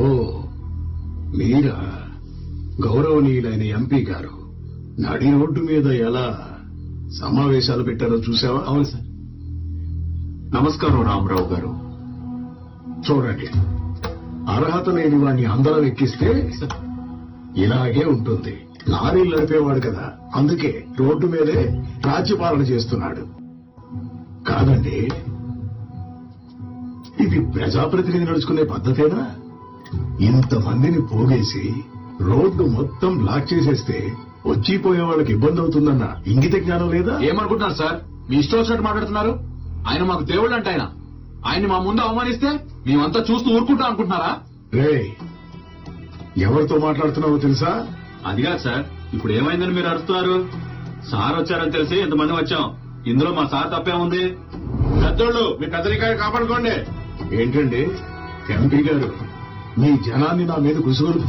ఓ మీరా గౌరవనీయులైన ఎంపీ గారు నడి రోడ్డు మీద ఎలా సమావేశాలు పెట్టారో చూసావా? అవును సార్. నమస్కారం రామరావు గారు. చూడండి, అర్హత లేని వాడిని అందరం ఎక్కిస్తే ఇలాగే ఉంటుంది. లారీలు నడిపేవాడు కదా, అందుకే రోడ్డు మీదే రాజ్యపాలన చేస్తున్నాడు. కాదండి, ఇది ప్రజాప్రతినిధి నడుచుకునే పద్ధతేనా? ఇంతమందిని పోగేసి రోడ్డు మొత్తం బ్లాక్ చేసేస్తే వచ్చిపోయే వాళ్ళకి ఇబ్బంది అవుతుందన్న ఇంగిత జ్ఞానం లేదా? ఏమనుకుంటున్నారు సార్? మీ ఇష్టం వచ్చినట్టు మాట్లాడుతున్నారు. ఆయన మాకు దేవుళ్ళు అంటే ఆయన్ని మా ముందు అవమానిస్తే మేమంతా చూస్తూ ఊరుకుంటాం అనుకుంటున్నారా? రేయ్, ఎవరితో మాట్లాడుతున్నావో తెలుసా? అదిగా సార్, ఇప్పుడు ఏమైందని మీరు అరుస్తున్నారు? సార్ వచ్చారని తెలిసి ఎంతమంది వచ్చాం. ఇందులో మా సార్ తప్పే ఉంది. పెద్దోళ్ళు మీ పెద్దరికాయ కాపాడుకోండి. ఏంటండి ఎంపీ గారు, మీ జనాన్ని నా మీద కుసుగొలుపుతున్నారు.